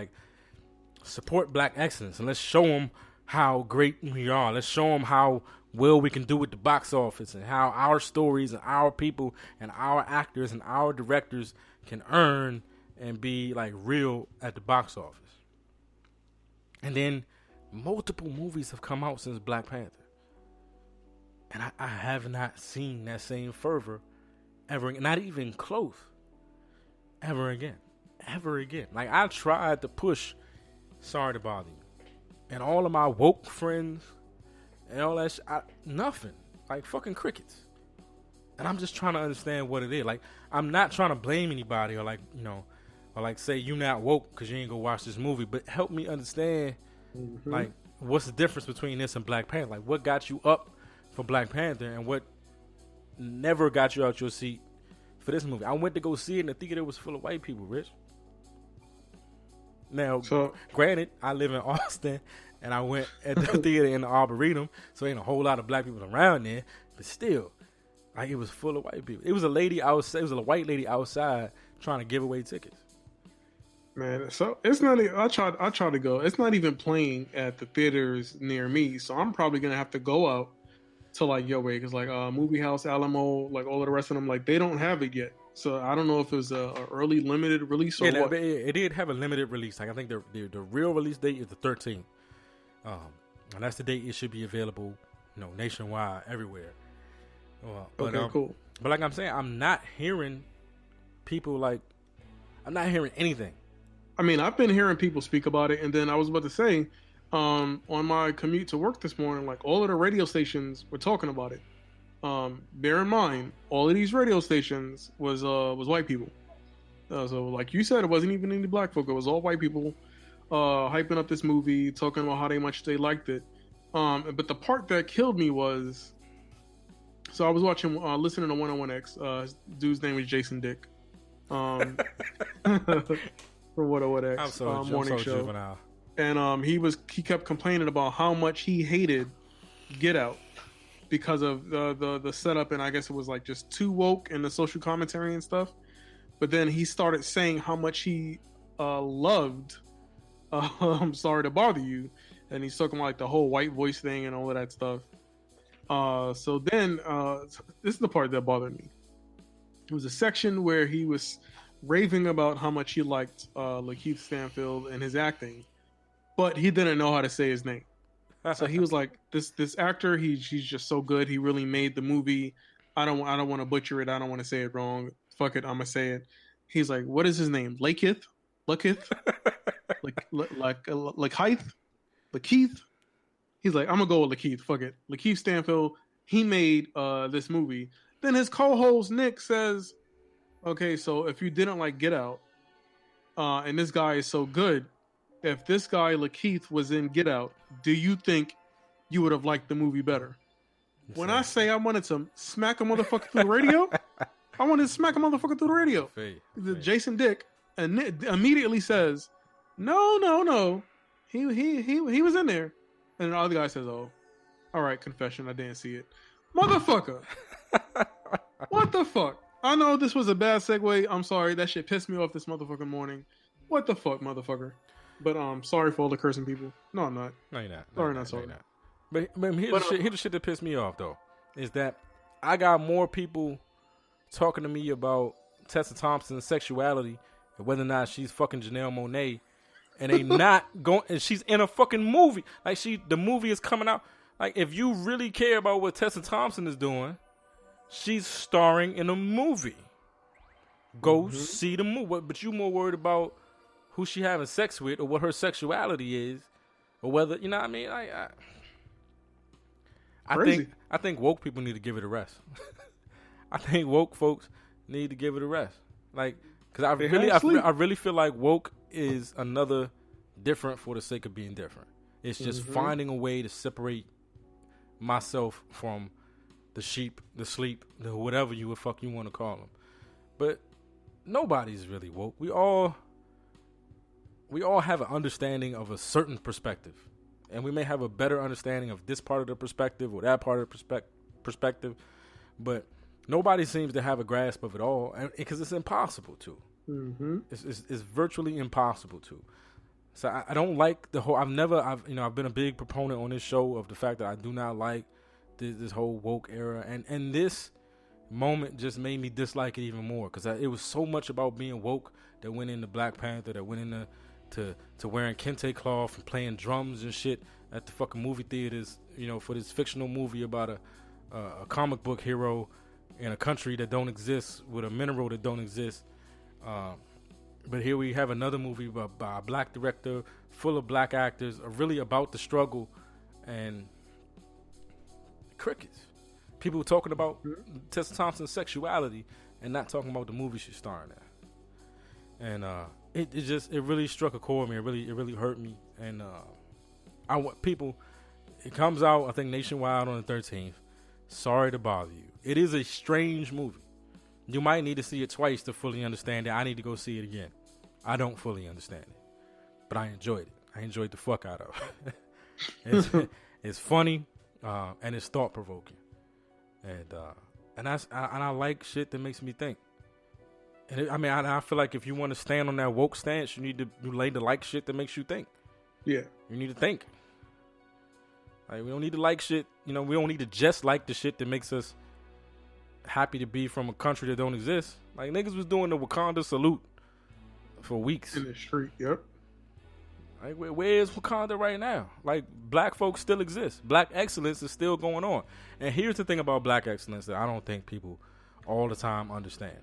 support black excellence and let's show them how great we are. Let's show them how well we can do with the box office and how our stories and our people and our actors and our directors can earn and be real at the box office. And then multiple movies have come out since Black Panther. And I have not seen that same fervor ever, not even close, ever again. Like, I tried to push Sorry to Bother You. And all of my woke friends and all that shit, nothing. Like, fucking crickets. And I'm just trying to understand what it is. Like, I'm not trying to blame anybody or, like, you know, or, like, say you not woke because you ain't go watch this movie. But help me understand, like, what's the difference between this and Black Panther? Like, what got you up for Black Panther and what never got you out your seat for this movie? I went to go see it in the theater. It was full of white people, Rich. Now, granted, I live in Austin, and I went at the theater in the Arboretum, so ain't a whole lot of black people around there. But still, like, it was full of white people. It was a lady outside. It was a white lady outside trying to give away tickets. Man, so it's not. I tried to go. It's not even playing at the theaters near me, so I'm probably gonna have to go out to like Yo Way, because like Movie House, Alamo, like all of the rest of them, like they don't have it yet. So I don't know if it was a early limited release or what. It did have a limited release. Like, I think the real release date is the 13th, and that's the date it should be available, you know, nationwide, everywhere. But, okay, cool. But like I'm saying, I'm not hearing people like. I'm not hearing anything. I mean, I've been hearing people speak about it, and then I was about to say, on my commute to work this morning, like all of the radio stations were talking about it. Bear in mind, all of these radio stations was white people. So like you said, it wasn't even any black folk. It was all white people hyping up this movie, talking about how much they liked it. But the part that killed me was, so I was listening to 101X. His dude's name was Jason Dick. From 101X I'm so morning show. Juvenile. And he kept complaining about how much he hated Get Out because of the setup, and I guess it was like just too woke and the social commentary and stuff. But then he started saying how much he loved I'm Sorry to Bother You, and he's talking about like the whole white voice thing and all of that stuff. So then this is the part that bothered me. It was a section where he was raving about how much he liked Lakeith Stanfield and his acting, but he didn't know how to say his name. So he was like, "This actor, he's just so good. He really made the movie. I don't want to butcher it. I don't want to say it wrong. Fuck it, I'm gonna say it." He's like, "What is his name? Lakeith? Lakeith?" He's like, "I'm gonna go with Lakeith. Fuck it, Lakeith Stanfield. He made this movie." Then his co-host Nick says, "Okay, so if you didn't like Get Out, and this guy is so good, if this guy Lakeith was in Get Out, do you think you would have liked the movie better?" When I say I wanted to smack a motherfucker through the radio, I wanted to smack a motherfucker through the radio. Jason Dick immediately says, "No, he was in there," and the other guy says, "Oh, all right, confession, I didn't see it." Motherfucker. What the fuck? I know this was a bad segue. I'm sorry. That shit pissed me off this motherfucking morning. What the fuck, motherfucker? But sorry for all the cursing people. No, I'm not. No, you're not. Sorry, not sorry. But here's the shit that pissed me off, though, is that I got more people talking to me about Tessa Thompson's sexuality and whether or not she's fucking Janelle Monáe, and they not going. And she's in a fucking movie. Like, the movie is coming out. Like, if you really care about what Tessa Thompson is doing, she's starring in a movie. Go see the movie. But you more worried about who she having sex with or what her sexuality is, or whether, you know what I mean? I think woke people need to give it a rest. I think woke folks need to give it a rest. Like, because I really feel like woke is another different for the sake of being different. It's just finding a way to separate myself from the sheep, the sleep, the whatever you want to call them. But nobody's really woke. We all have an understanding of a certain perspective, and we may have a better understanding of this part of the perspective or that part of the perspective, but nobody seems to have a grasp of it all, because it's impossible to. It's virtually impossible to. So I don't like the whole. I've been a big proponent on this show of the fact that I do not like this whole woke era, and this moment just made me dislike it even more, because it was so much about being woke that went into Black Panther, that went into to wearing kente cloth and playing drums and shit at the fucking movie theaters, for this fictional movie about a comic book hero in a country that don't exist with a mineral that don't exist. But here we have another movie by a black director, full of black actors, really about the struggle and crickets. People talking about Tessa Thompson's sexuality and not talking about the movie she's starring in. And it really struck a chord with me. It really hurt me. And I want people. It comes out, I think, nationwide on the 13th. Sorry to bother you. It is a strange movie. You might need to see it twice to fully understand it. I need to go see it again. I don't fully understand it, but I enjoyed it. I enjoyed the fuck out of it. It's funny, and it's thought provoking, and I like shit that makes me think. And I feel like if you want to stand on that woke stance, you need to like shit that makes you think. Yeah, you need to think. Like, we don't need to like shit. We don't need to just like the shit that makes us happy to be from a country that don't exist. Like, niggas was doing the Wakanda salute for weeks in the street. Yep. Like, where is Wakanda right now? Like, black folks still exist. Black excellence is still going on. And here's the thing about black excellence that I don't think people all the time understand,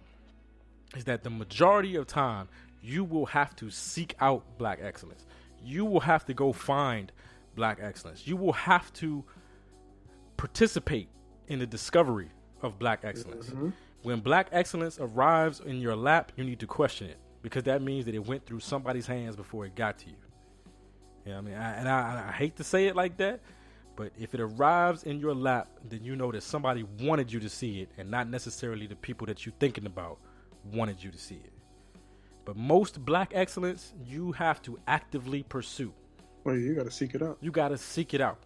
is that the majority of time you will have to seek out black excellence. You will have to go find black excellence. You will have to participate in the discovery of black excellence. Mm-hmm. When black excellence arrives in your lap, you need to question it, because that means that it went through somebody's hands before it got to you. I hate to say it like that, but if it arrives in your lap, then you know that somebody wanted you to see it, and not necessarily the people that you're thinking about wanted you to see it. But most black excellence, you have to actively pursue. Well, you got to seek it out. You got to seek it out.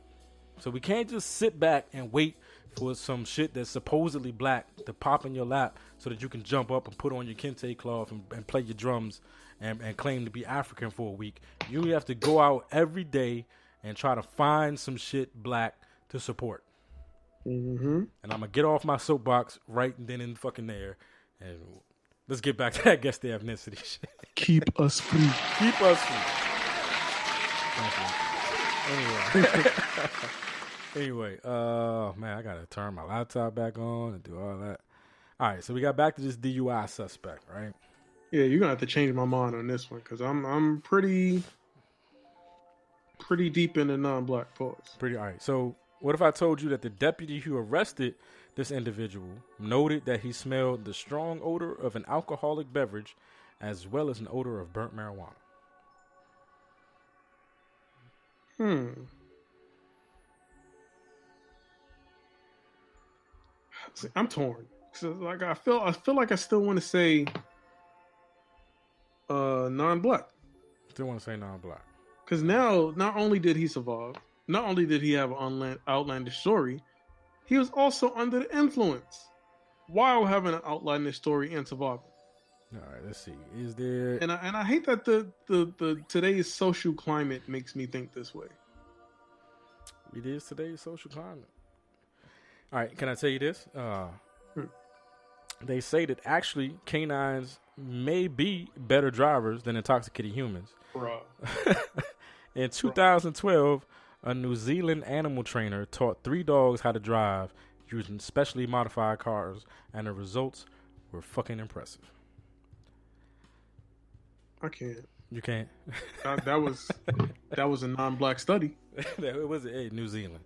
So we can't just sit back and wait for some shit that's supposedly black to pop in your lap so that you can jump up and put on your kente cloth and play your drums and claim to be African for a week. You have to go out every day and try to find some shit black to support. Mm-hmm. And I'm going to get off my soapbox right then and fucking there. And let's get back to that Guess the Ethnicity shit. Keep us free. Keep us free. Anyway, man, I gotta turn my laptop back on and do all that. All right, so we got back to this DUI suspect, right? Yeah, you're gonna have to change my mind on this one, because I'm pretty deep in the non-black pause. All right. So what if I told you that the deputy who arrested this individual noted that he smelled the strong odor of an alcoholic beverage as well as an odor of burnt marijuana? See, I'm torn. So, like, I feel like I still want to say non-black. Still want to say non-black. Because now, not only did he survive, not only did he have an outlandish story, he was also under the influence while having an outlandish story and surviving. All right, let's see. Is there? And I hate that the today's social climate makes me think this way. It is today's social climate. All right, can I tell you this? They say that actually canines may be better drivers than intoxicated humans. Bruh. In 2012, a New Zealand animal trainer taught 3 dogs how to drive using specially modified cars, and the results were fucking impressive. I can't. You can't? That was a non-black study. It was New Zealand.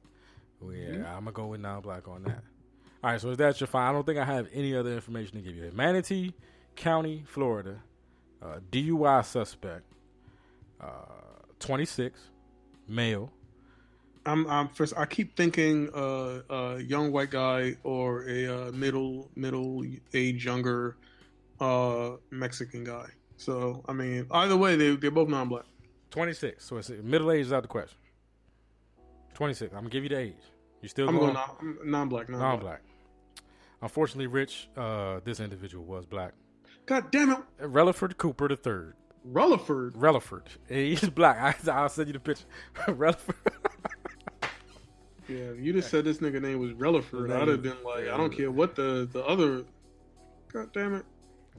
Well, yeah, I'm going to go with non-black on that. All right, so is that your fine? I don't think I have any other information to give you. Manatee County, Florida, DUI suspect, 26, male. I keep thinking a young white guy or a middle age younger Mexican guy. So I mean, either way, they're both non-black. 26. So it's middle age is out the question. 26. I'm gonna give you the age. You still going non-black. Non-black. Unfortunately, Rich, this individual was black. God damn it. Relaford Cooper III. Relaford. He's black. I'll send you the picture. Relaford. Yeah, you just said this nigga name was Relaford. I'd have been like, I don't care what the other. God damn it.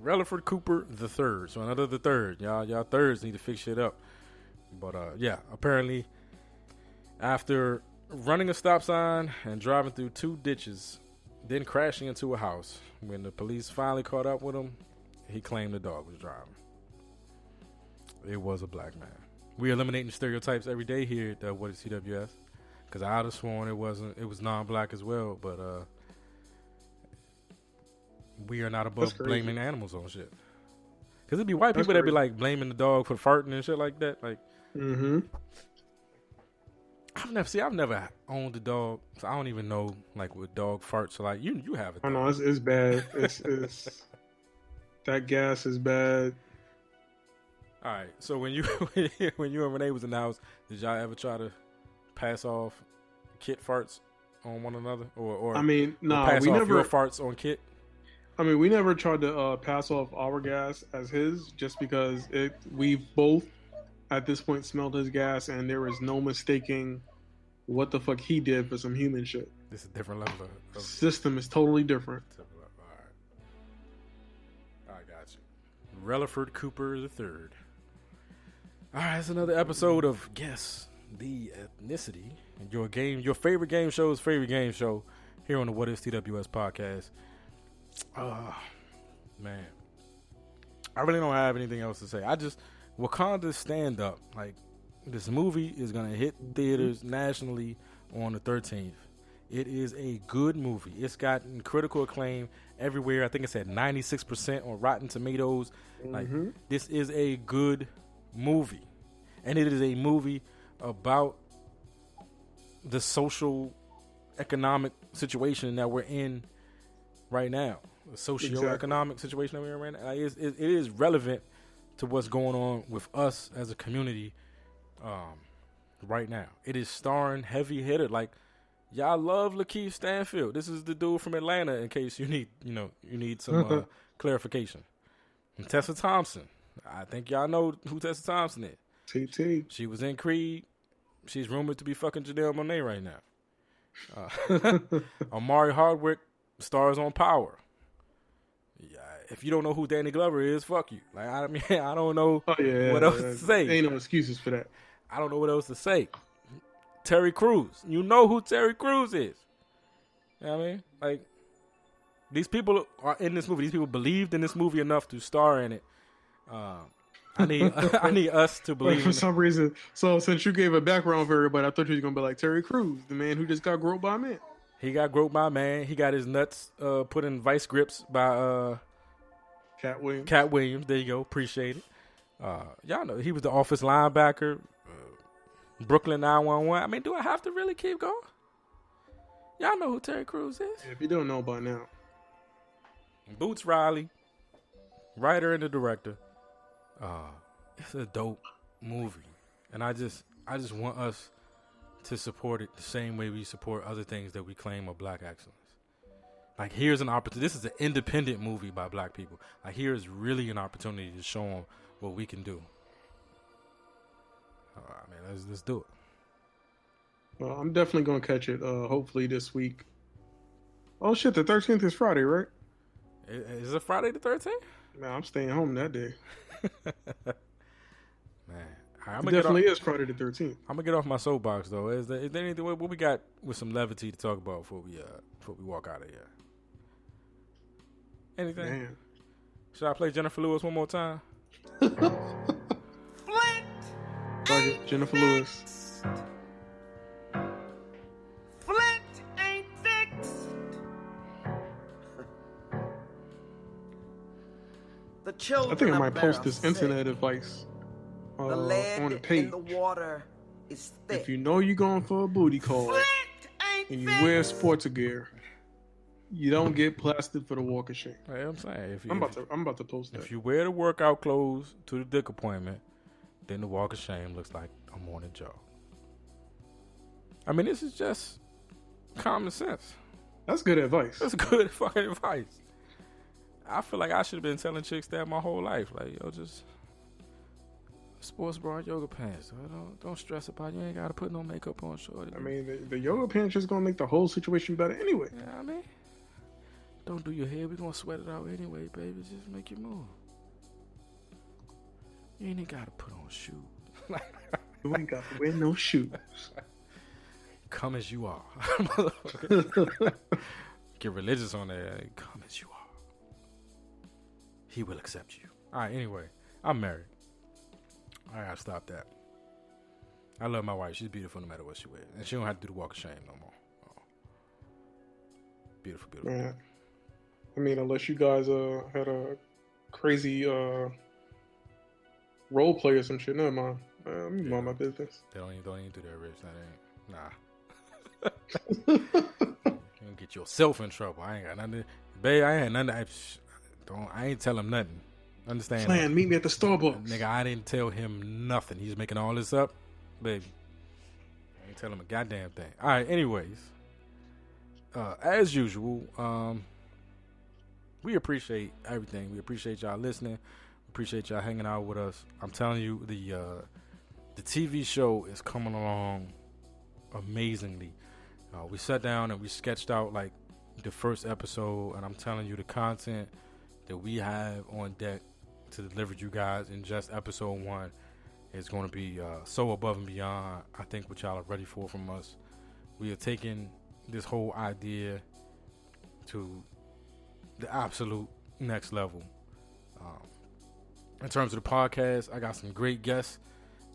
Relaford Cooper III. So another the third. Y'all thirds need to fix shit up. But yeah, apparently after running a stop sign and driving through 2 ditches, then crashing into a house, when the police finally caught up with him, he claimed the dog was driving. It was a black man. We eliminating stereotypes every day here at What is CWS, because I would have sworn it was non-black as well, but we are not above blaming animals on shit. Because it'd be white people that be like blaming the dog for farting and shit like that. Like, I've never owned a dog, so I don't even know like what dog farts are like. You have it. I know it's bad. It's that gas is bad. All right. So when you and Renee was in the house, did y'all ever try to pass off Kit farts on one another, or I mean, no, pass we off never your farts on Kit? I mean, we never tried to pass off our gas as his, just because we both at this point smelled his gas, and there was no mistaking what the fuck he did for some human shit. This is a different level of system is totally different. All right, got you. Relaford Cooper III. All right, it's another episode of Guess the Ethnicity, your favorite game show's favorite game show here on the What is TWS podcast. Man, I really don't have anything else to say. Wakanda stand up. Like, this movie is gonna hit theaters nationally on the 13th. It is a good movie. It's gotten critical acclaim everywhere. I think it's at 96% on Rotten Tomatoes. Like, this is a good movie, and it is a movie about the social economic situation that we're in right now. The socio-economic situation that we're in right now. Like, it is relevant to what's going on with us as a community right now. It is starring heavy hitter. Like, y'all love Lakeith Stanfield. This is the dude from Atlanta, in case you need some clarification. And Tessa Thompson. I think y'all know who Tessa Thompson is. TT. She was in Creed. She's rumored to be fucking Janelle Monáe right now. Amari Hardwick stars on Power. Yeah, if you don't know who Danny Glover is, fuck you. Like, I mean, I don't know what else to say. Ain't no excuses for that. I don't know what else to say. Terry Crews. You know who Terry Crews is. You know what I mean? Like, these people are in this movie. These people believed in this movie enough to star in it. I need us to believe for some reason. So since you gave a background for everybody, I thought you was gonna be like Terry Crews, the man who just got groped by a man. He got groped by a man. He got his nuts put in vice grips by Cat Williams. Cat Williams. There you go. Appreciate it. Y'all know he was the office linebacker. Brooklyn 911. I mean, do I have to really keep going? Y'all know who Terry Crews is. If you don't know by now. Boots Riley, writer and the director. It's a dope movie, and I just want us to support it the same way we support other things that we claim are black excellence. Like, here's an opportunity. This is an independent movie by black people. Like, here's really an opportunity to show them what we can do. I mean, let's do it. Well, I'm definitely gonna catch it. Hopefully this week. Oh shit, the 13th is Friday, right? Is it Friday the 13th? Man, I'm staying home that day. Man, right, it definitely is Friday the 13th. I'm gonna get off my soapbox though. Is there anything what we got with some levity to talk about before we walk out of here? Anything? Man. Should I play Jennifer Lewis one more time? Jennifer Lewis. Flint ain't fixed. The children I think I might up post there this are internet sick. advice The lead on the page. in the water is thick. If you know you're going for a booty call Flint ain't and you fixed. wear sports gear, you don't get plastered for the walk of shame. Like I'm saying, I'm about to post that. If you wear the workout clothes to the dick appointment, then the walk of shame looks like a morning jog. I mean, this is just common sense. That's good advice. That's good fucking advice. I feel like I should have been telling chicks that my whole life. Like, yo, just sports bra and yoga pants. Don't stress about it. You ain't got to put no makeup on, shorty. I mean, the yoga pants just gonna make the whole situation better anyway. You know what I mean? Don't do your hair. We're going to sweat it out anyway, baby. Just make you move. You ain't got to put on shoes. You ain't got to wear no shoes. Come as you are. Get religious on that. Come as you are. He will accept you. All right, anyway. I'm married. I gotta stop that. I love my wife. She's beautiful no matter what she wears. And she don't have to do the walk of shame no more. Oh. Beautiful, beautiful. Man. I mean, unless you guys had a crazy role play or some shit. Never mind. I'm on my business. They don't even do that, Rich. That ain't. Nah. You get yourself in trouble. I ain't got nothing. Babe, I ain't nothing. I ain't tell him nothing. Understand? Plan, meet me at the Starbucks. Nigga, I didn't tell him nothing. He's making all this up. Baby. I ain't tell him a goddamn thing. All right, anyways. As usual, we appreciate everything. We appreciate y'all listening. Appreciate y'all hanging out with us. I'm telling you, the TV show is coming along amazingly. We sat down and we sketched out like the first episode, and I'm telling you, the content that we have on deck to deliver you guys in just episode 1 is going to be so above and beyond, I think, what y'all are ready for from us. We are taking this whole idea to the absolute next level. In terms of the podcast, I got some great guests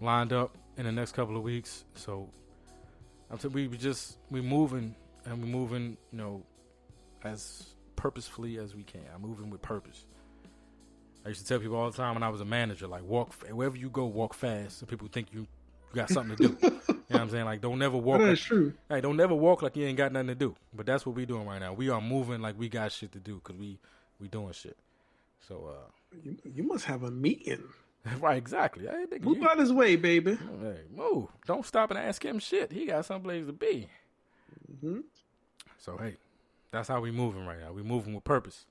lined up in the next couple of weeks. So we moving, and we're moving, as purposefully as we can. I'm moving with purpose. I used to tell people all the time when I was a manager, like, wherever you go, walk fast, so people think you got something to do. You know what I'm saying? Like, don't never walk. That's true. Hey, don't never walk like you ain't got nothing to do. But that's what we doing right now. We are moving like we got shit to do because we doing shit. So you must have a meeting. Right, exactly. Hey, nigga, move out his way, baby. Hey, move. Don't stop and ask him shit. He got someplace to be. Mm-hmm. So hey, that's how we moving right now. We moving with purpose.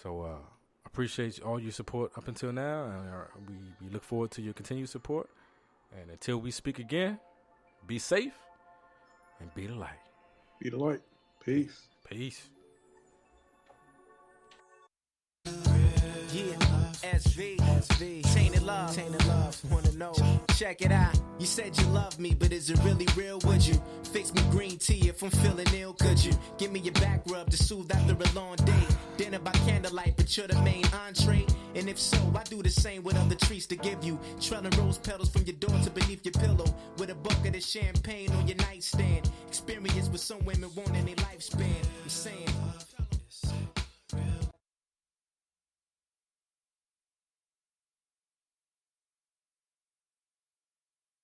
So appreciate all your support up until now, and we look forward to your continued support. And until we speak again, be safe and be the light. Be the light. Peace. Peace. Yeah, SV, tainted love, wanna know, check it out. You said you love me, but is it really real? Would you fix me green tea if I'm feeling ill? Could you give me your back rub to soothe after a long day? Dinner by candlelight, but you're the main entree. And if so, I do the same with other treats to give you. Trailing rose petals from your door to beneath your pillow, with a bucket of champagne on your nightstand. Experience with some women wanting a lifespan. I'm saying